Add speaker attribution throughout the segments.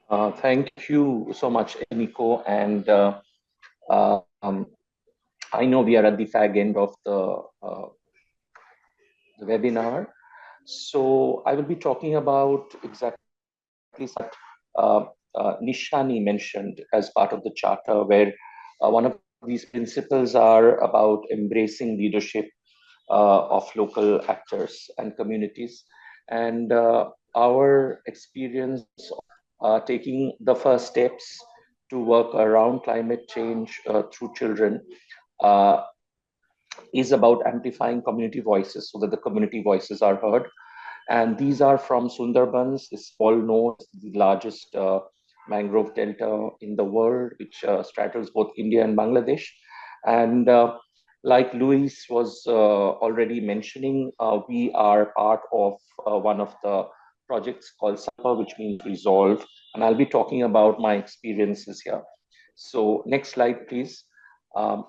Speaker 1: Thank you so much, Nico. And um, I know we are at the fag end of the webinar. So I will be talking about exactly uh, Nishani mentioned as part of the charter, where one of these principles are about embracing leadership of local actors and communities. And our experience taking the first steps to work around climate change through children uh, is about amplifying community voices so that the community voices are heard. And these are from Sundarbans. This all known as the largest mangrove delta in the world, which straddles both India and Bangladesh. And like Luis was already mentioning, we are part of one of the projects called SAPPA, which means resolve. And I'll be talking about my experiences here. So next slide, please. Um,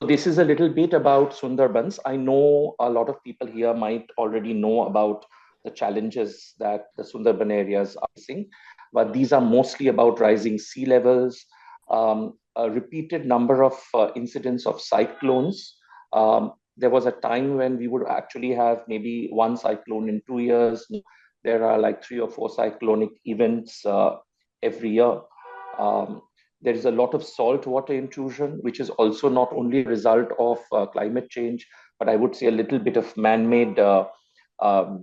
Speaker 1: this is a little bit about Sundarbans. I know a lot of people here might already know about the challenges that the Sundarban areas are facing, but these are mostly about rising sea levels, a repeated number of incidents of cyclones. There was a time when we would actually have maybe one cyclone in 2 years. There are like 3 or 4 cyclonic events every year. Um, there is a lot of salt water intrusion, which is also not only a result of climate change, but I would say a little bit of man-made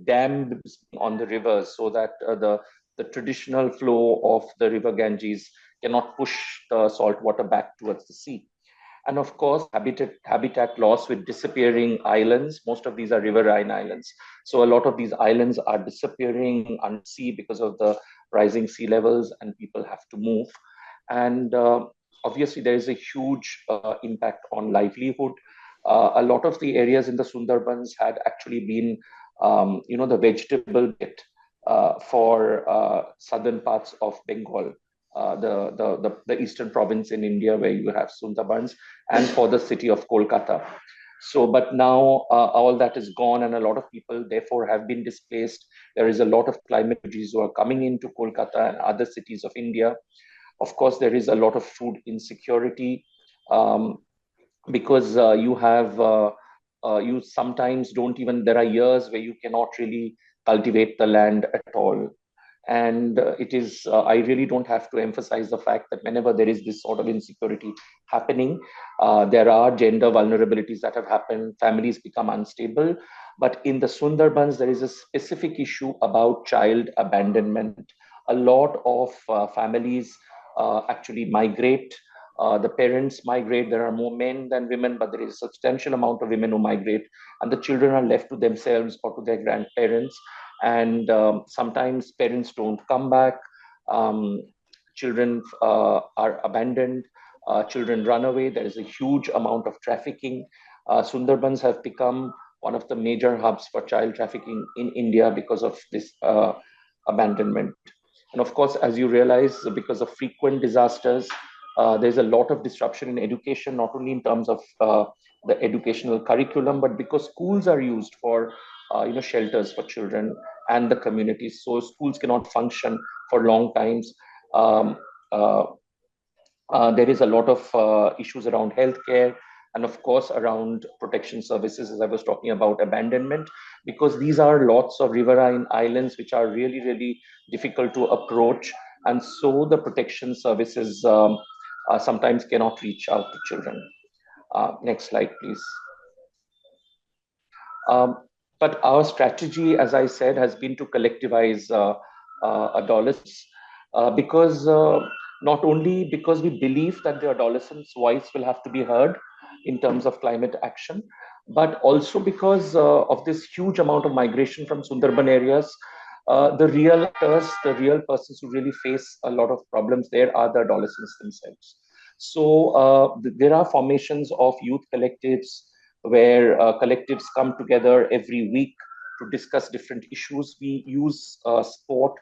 Speaker 1: dams on the rivers, so that the traditional flow of the river Ganges cannot push the salt water back towards the sea. And of course, habitat loss with disappearing islands. Most of these are riverine islands. So a lot of these islands are disappearing under sea because of the rising sea levels, and people have to move. And obviously, there is a huge impact on livelihood. A lot of the areas in the Sundarbans had actually been, the vegetable bit for southern parts of Bengal, the eastern province in India, where you have Sundarbans, and for the city of Kolkata. So, but now all that is gone, and a lot of people therefore have been displaced. There is a lot of climate refugees who are coming into Kolkata and other cities of India. Of course, there is a lot of food insecurity, um, because you sometimes don't even, there are years where you cannot really cultivate the land at all. And I really don't have to emphasize the fact that whenever there is this sort of insecurity happening, there are gender vulnerabilities that have happened, families become unstable. But in the Sundarbans, there is a specific issue about child abandonment. A lot of families actually migrate. The parents migrate. There are more men than women, but there is a substantial amount of women who migrate, and the children are left to themselves or to their grandparents. And sometimes parents don't come back. Um, Children are abandoned. Children run away. There is a huge amount of trafficking. Sundarbans have become one of the major hubs for child trafficking in India because of this abandonment. And of course, as you realize, because of frequent disasters, there's a lot of disruption in education, not only in terms of the educational curriculum, but because schools are used for shelters for children and the communities. So schools cannot function for long times. Um, uh, there is a lot of issues around healthcare, and of course around protection services, as I was talking about abandonment, because these are lots of riverine islands which are really, really difficult to approach. And so the protection services sometimes cannot reach out to children. Next slide, please. Um, but our strategy, as I said, has been to collectivize adolescents, because not only because we believe that the adolescents' voice will have to be heard in terms of climate action, but also because of this huge amount of migration from Sundarban areas. The real actors, the real persons who really face a lot of problems there are the adolescents themselves. So there are formations of youth collectives where collectives come together every week to discuss different issues. We use sport,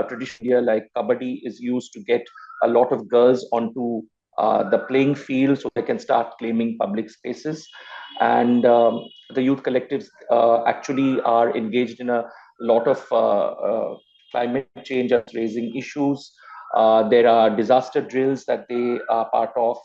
Speaker 1: traditional India like kabaddi is used to get a lot of girls onto the playing field so they can start claiming public spaces. And the youth collectives actually are engaged in a lot of climate change are raising issues. There are disaster drills that they are part of,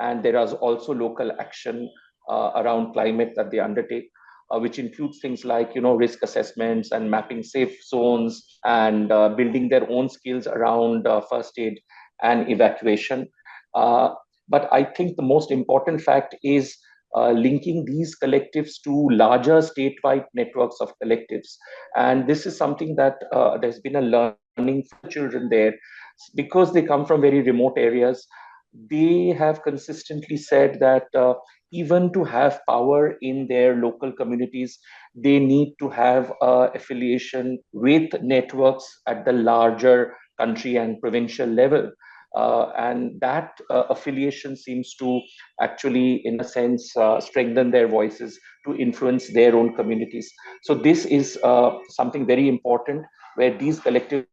Speaker 1: and there is also local action around climate that they undertake, which includes things like risk assessments and mapping safe zones and building their own skills around first aid and evacuation. Uh, but I think the most important fact is linking these collectives to larger statewide networks of collectives. And this is something that there's been a learning for children there because they come from very remote areas. They have consistently said that even to have power in their local communities, they need to have affiliation with networks at the larger country and provincial level. And that affiliation seems to actually, in a sense, strengthen their voices to influence their own communities. So this is something very important, where these collectives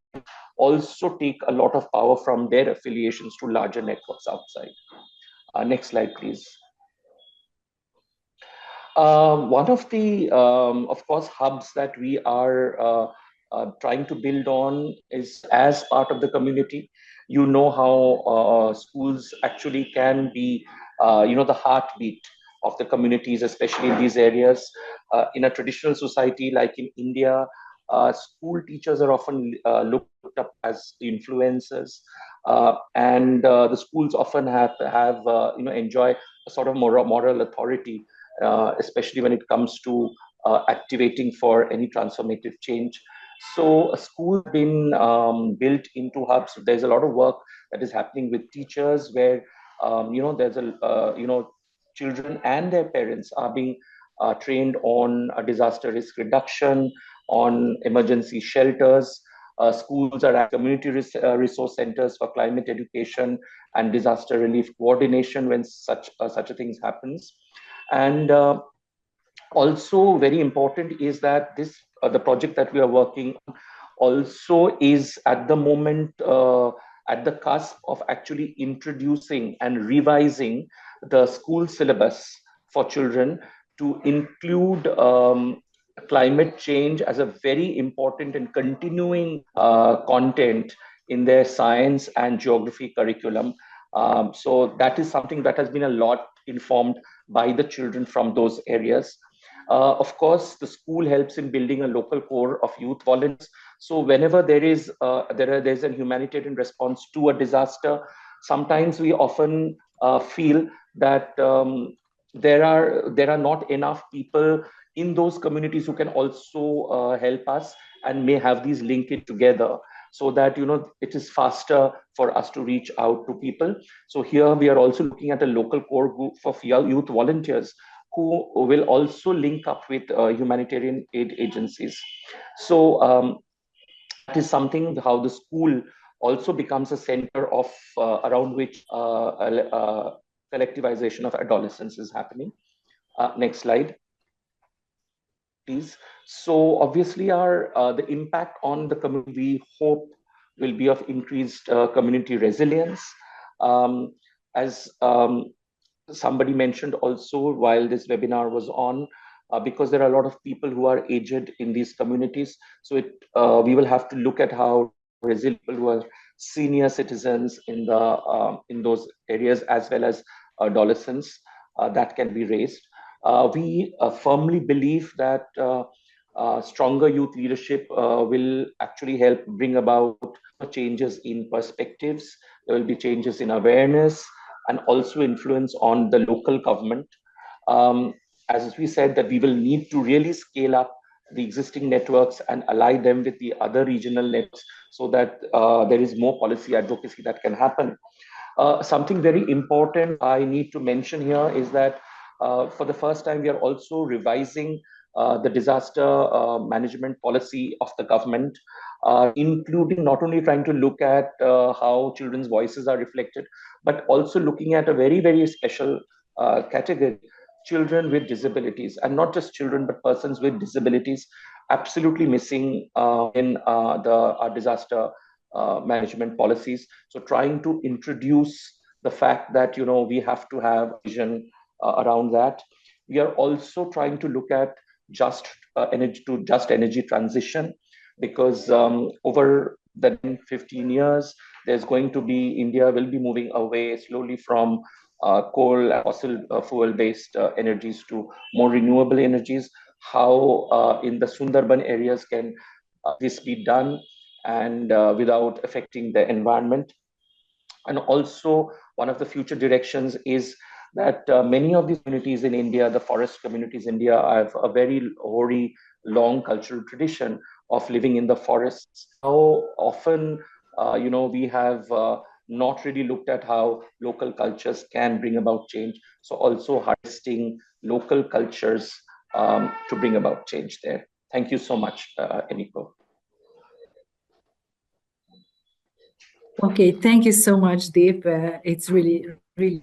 Speaker 1: also take a lot of power from their affiliations to larger networks outside. Next slide, please. One of the, of course, hubs that we are trying to build on is as part of the community. You know how schools actually can be, the heartbeat of the communities, especially in these areas. In a traditional society like in India, school teachers are often looked up as influencers, and the schools often have enjoy a sort of moral authority, especially when it comes to activating for any transformative change. So schools have been built into hubs. There's a lot of work that is happening with teachers where, there's children and their parents are being trained on disaster risk reduction, on emergency shelters. Schools are at community resource centers for climate education and disaster relief coordination when such a thing happens. And also very important is that this the project that we are working on also is at the moment at the cusp of actually introducing and revising the school syllabus for children to include climate change as a very important and continuing content in their science and geography curriculum. So that is something that has been a lot informed by the children from those areas. Of course, the school helps in building a local core of youth volunteers. So whenever there's a humanitarian response to a disaster, sometimes we often feel that there are not enough people in those communities who can also help us and may have these linked together, so that it is faster for us to reach out to people. So here we are also looking at a local core group for youth volunteers who will also link up with humanitarian aid agencies. So that is something how the school also becomes a center of around which collectivization of adolescence is happening. Next slide, please. So obviously our the impact on the community, we hope, will be of increased community resilience. As somebody mentioned also while this webinar was on, because there are a lot of people who are aged in these communities. So we will have to look at how resilient people who are senior citizens in those areas, as well as adolescents, that can be raised. We firmly believe that stronger youth leadership will actually help bring about changes in perspectives. There will be changes in awareness and also influence on the local government. As we said, that we will need to really scale up the existing networks and ally them with the other regional networks, so that there is more policy advocacy that can happen. Something very important I need to mention here is that for the first time, we are also revising the disaster management policy of the government, including not only trying to look at how children's voices are reflected, but also looking at a very, very special category, children with disabilities, and not just children, but persons with disabilities, absolutely missing in our disaster management policies. So trying to introduce the fact that we have to have vision around that. We are also trying to look at just energy transition. because over the 15 years, there's going to be, India will be moving away slowly from coal and fossil fuel-based energies to more renewable energies. How in the Sundarban areas can this be done and without affecting the environment? And also, one of the future directions is that many of these communities in India, the forest communities in India, have a very long cultural tradition of living in the forests. How often, we have not really looked at how local cultures can bring about change. So also harvesting local cultures to bring about change there. Thank you so much, Eniko.
Speaker 2: Okay, thank you so much, Deep. It's really interesting.